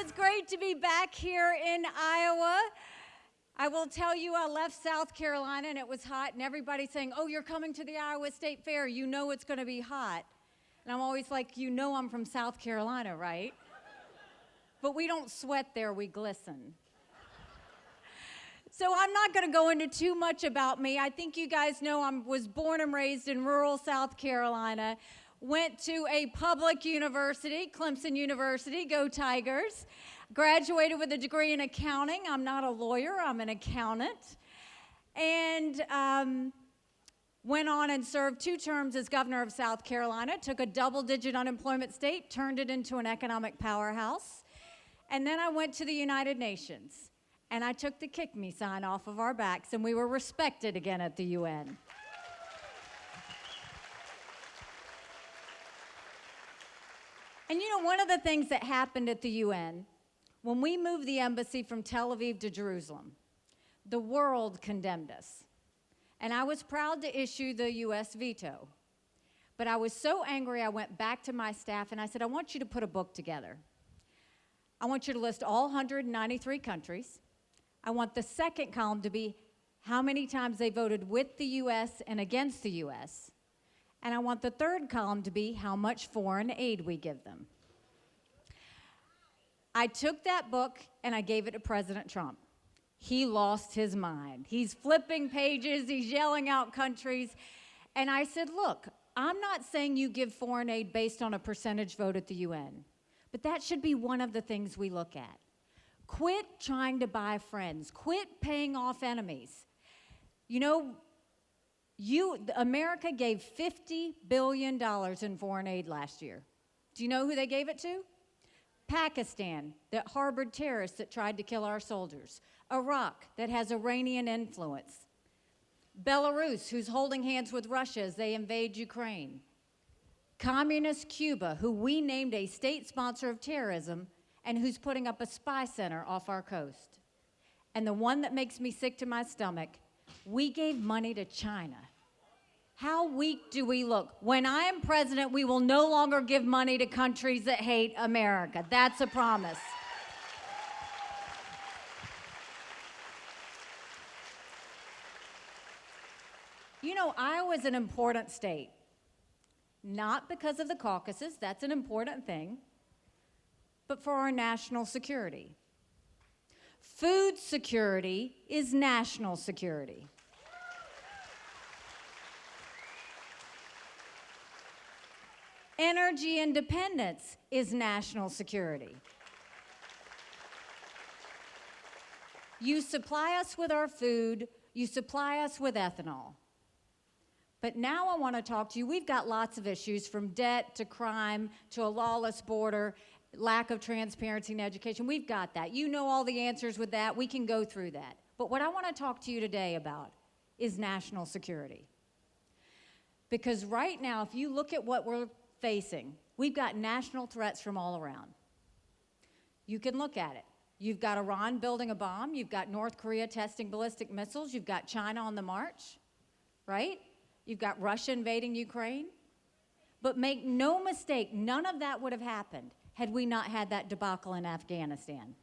It's great to be back here in Iowa. I will tell you, I left South Carolina and it was hot, and everybody's saying, oh, you're coming to the Iowa State Fair. You know it's going to be hot. And I'm always like, you know I'm from South Carolina, right? But we don't sweat there, we glisten. So I'm not going to go into too much about me. I think you guys know I was born and raised in rural South Carolina. Went to a public university, Clemson University, go Tigers. Graduated with a degree in accounting. I'm not a lawyer, I'm an accountant. And went on and served 2 terms as governor of South Carolina, took a double-digit unemployment state, turned it into an economic powerhouse. And then I went to the United Nations, and I took the kick me sign off of our backs, and we were respected again at the UN. And you know, one of the things that happened at the UN, when we moved the embassy from Tel Aviv to Jerusalem, the world condemned us. And I was proud to issue the US veto. But I was so angry, I went back to my staff and I said, I want you to put a book together. I want you to list all 193 countries. I want the second column to be how many times they voted with the US and against the US. And I want the third column to be how much foreign aid we give them. I took that book and I gave it to President Trump. He lost his mind. He's flipping pages, he's yelling out countries. And I said, look, I'm not saying you give foreign aid based on a percentage vote at the UN, but that should be one of the things we look at. Quit trying to buy friends. Quit paying off enemies. You know, America gave $50 billion in foreign aid last year. Do you know who they gave it to? Pakistan, that harbored terrorists that tried to kill our soldiers. Iraq, that has Iranian influence. Belarus, who's holding hands with Russia as they invade Ukraine. Communist Cuba, who we named a state sponsor of terrorism and who's putting up a spy center off our coast. And the one that makes me sick to my stomach, we gave money to China. How weak do we look? When I am president, we will no longer give money to countries that hate America. That's a promise. You know, Iowa's an important state. Not because of the caucuses, that's an important thing, but for our national security. Food security is national security. Energy independence is national security. You supply us with our food, you supply us with ethanol. But now I want to talk to you. We've got lots of issues, from debt to crime to a lawless border, lack of transparency in education. We've got that. You know all the answers with that. We can go through that. But what I want to talk to you today about is national security. Because right now, if you look at what we're facing, we've got national threats from all around. You can look at it. You've got Iran building a bomb. You've got North Korea testing ballistic missiles. You've got China on the march, right? You've got Russia invading Ukraine. But make no mistake, none of that would have happened had we not had that debacle in Afghanistan.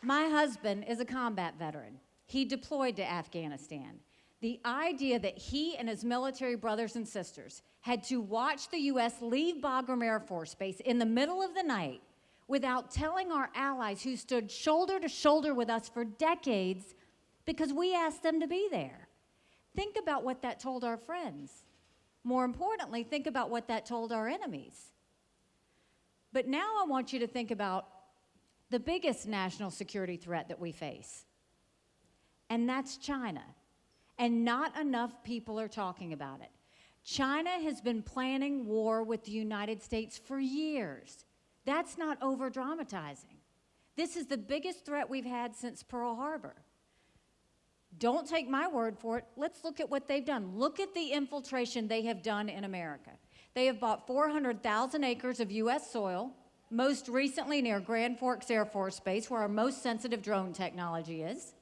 My husband is a combat veteran. He deployed to Afghanistan. The idea that he and his military brothers and sisters had to watch the U.S. leave Bagram Air Force Base in the middle of the night without telling our allies who stood shoulder to shoulder with us for decades because we asked them to be there. Think about what that told our friends. More importantly, think about what that told our enemies. But now I want you to think about the biggest national security threat that we face, and that's China. And not enough people are talking about it. China has been planning war with the United States for years. That's not over-dramatizing. This is the biggest threat we've had since Pearl Harbor. Don't take my word for it. Let's look at what they've done. Look at the infiltration they have done in America. They have bought 400,000 acres of U.S. soil, most recently near Grand Forks Air Force Base, where our most sensitive drone technology is.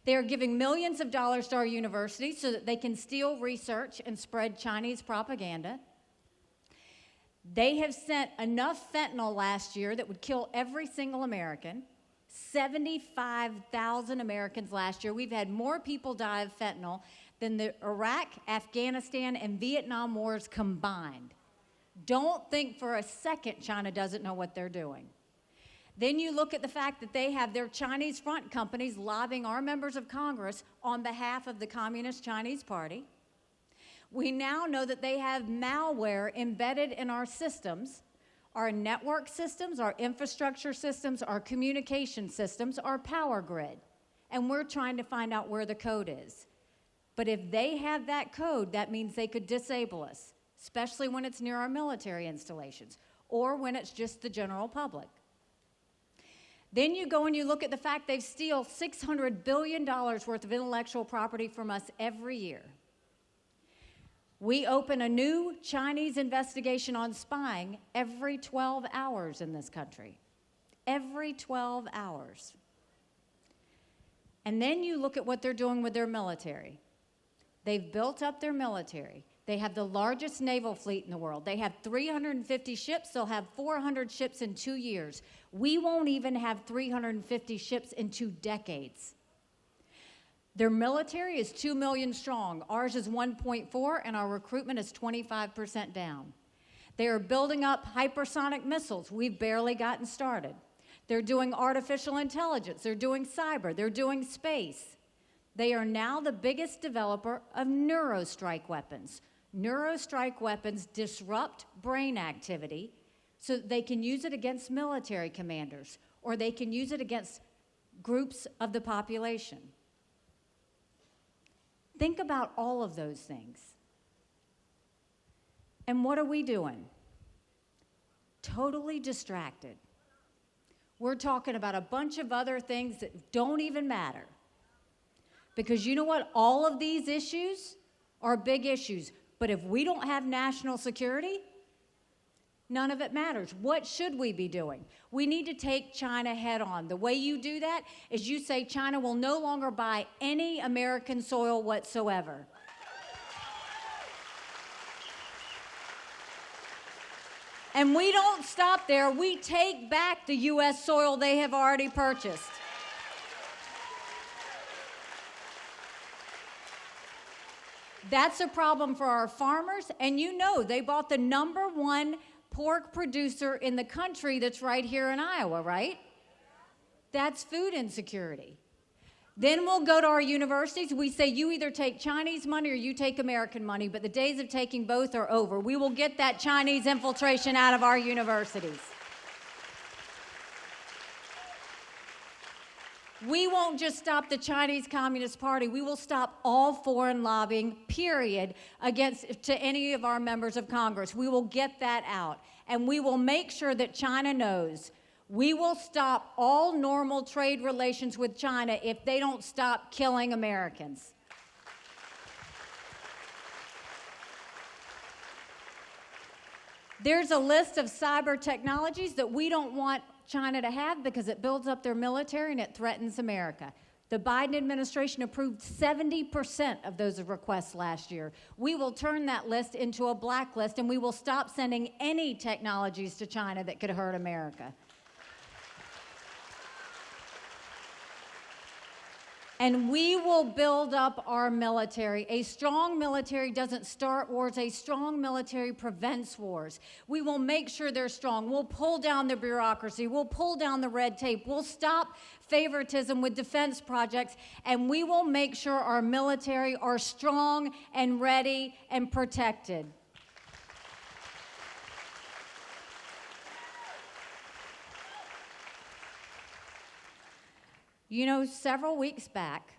They're giving millions of dollars to our universities so that they can steal research and spread Chinese propaganda. They have sent enough fentanyl last year that would kill every single American. 75,000 Americans last year. We've had more people die of fentanyl than the Iraq, Afghanistan, and Vietnam wars combined. Don't think for a second China doesn't know what they're doing. Then you look at the fact that they have their Chinese front companies lobbying our members of Congress on behalf of the Communist Chinese Party. We now know that they have malware embedded in our systems, our network systems, our infrastructure systems, our communication systems, our power grid. And we're trying to find out where the code is. But if they have that code, that means they could disable us, especially when it's near our military installations or when it's just the general public. Then you go and you look at the fact they steal $600 billion worth of intellectual property from us every year. We open a new Chinese investigation on spying every 12 hours in this country. Every 12 hours. And then you look at what they're doing with their military. They've built up their military. They have the largest naval fleet in the world. They have 350 ships. They'll have 400 ships in 2 years. We won't even have 350 ships in 2 decades. Their military is 2 million strong. Ours is 1.4, and our recruitment is 25% down. They are building up hypersonic missiles. We've barely gotten started. They're doing artificial intelligence. They're doing cyber. They're doing space. They are now the biggest developer of neurostrike weapons. Neurostrike weapons disrupt brain activity so that they can use it against military commanders, or they can use it against groups of the population. Think about all of those things. And what are we doing? Totally distracted. We're talking about a bunch of other things that don't even matter. Because you know what? All of these issues are big issues. But if we don't have national security, none of it matters. What should we be doing? We need to take China head on. The way you do that is you say China will no longer buy any American soil whatsoever. And we don't stop there. We take back the U.S. soil they have already purchased. That's a problem for our farmers, and you know they bought the #1 pork producer in the country that's right here in Iowa, right? That's food insecurity. Then we'll go to our universities. We say you either take Chinese money or you take American money, but the days of taking both are over. We will get that Chinese infiltration out of our universities. We won't just stop the Chinese Communist Party. We will stop all foreign lobbying, period, to any of our members of Congress. We will get that out. And we will make sure that China knows we will stop all normal trade relations with China if they don't stop killing Americans. There's a list of cyber technologies that we don't want China to have because it builds up their military and it threatens America. The Biden administration approved 70% of those requests last year. We will turn that list into a blacklist, and we will stop sending any technologies to China that could hurt America. And we will build up our military. A strong military doesn't start wars. A strong military prevents wars. We will make sure they're strong. We'll pull down the bureaucracy. We'll pull down the red tape. We'll stop favoritism with defense projects. And we will make sure our military are strong and ready and protected. You know, several weeks back,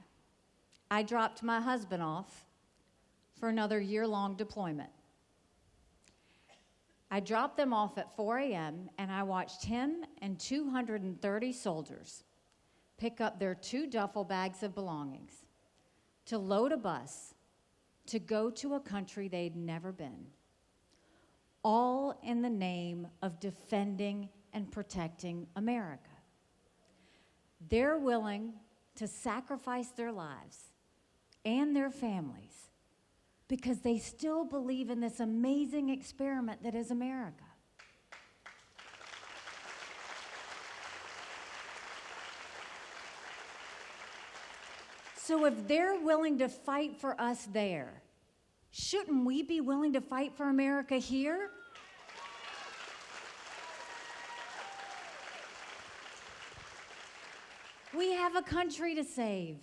I dropped my husband off for another year-long deployment. I dropped them off at 4 a.m., and I watched him and 230 soldiers pick up their 2 duffel bags of belongings to load a bus to go to a country they'd never been, all in the name of defending and protecting America. They're willing to sacrifice their lives and their families because they still believe in this amazing experiment that is America. So if they're willing to fight for us there, shouldn't we be willing to fight for America here? We have a country to save.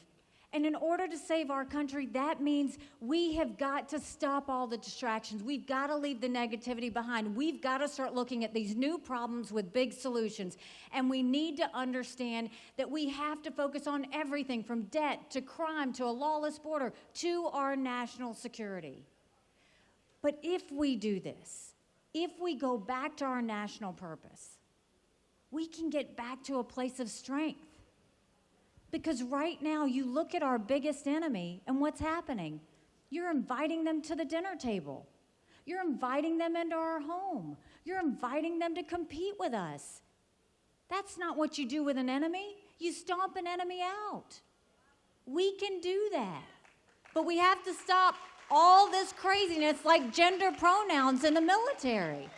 And in order to save our country, that means we have got to stop all the distractions. We've got to leave the negativity behind. We've got to start looking at these new problems with big solutions. And we need to understand that we have to focus on everything from debt to crime to a lawless border to our national security. But if we do this, if we go back to our national purpose, we can get back to a place of strength. Because right now, you look at our biggest enemy, and what's happening? You're inviting them to the dinner table. You're inviting them into our home. You're inviting them to compete with us. That's not what you do with an enemy. You stomp an enemy out. We can do that. But we have to stop all this craziness like gender pronouns in the military.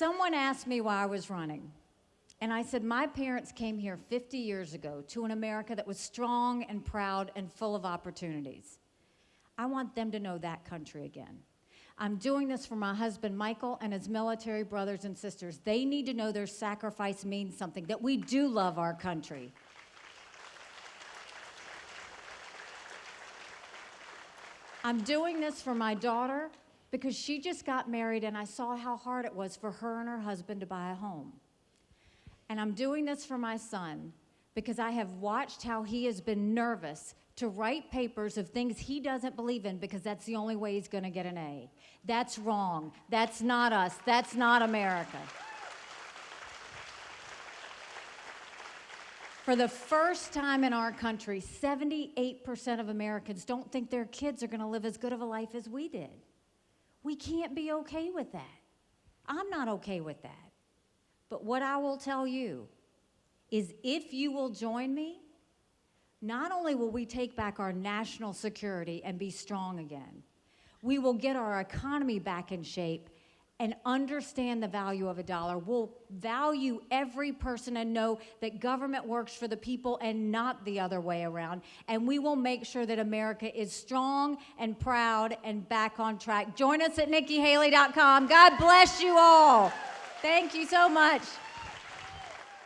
Someone asked me why I was running, and I said my parents came here 50 years ago to an America that was strong and proud and full of opportunities. I want them to know that country again. I'm doing this for my husband, Michael, and his military brothers and sisters. They need to know their sacrifice means something, that we do love our country. I'm doing this for my daughter, because she just got married and I saw how hard it was for her and her husband to buy a home. And I'm doing this for my son because I have watched how he has been nervous to write papers of things he doesn't believe in because that's the only way he's going to get an A. That's wrong. That's not us. That's not America. For the first time in our country, 78% of Americans don't think their kids are going to live as good of a life as we did. We can't be okay with that. I'm not okay with that. But what I will tell you is if you will join me, not only will we take back our national security and be strong again, we will get our economy back in shape and understand the value of a dollar. We'll value every person and know that government works for the people and not the other way around. And we will make sure that America is strong and proud and back on track. Join us at NikkiHaley.com. God bless you all. Thank you so much.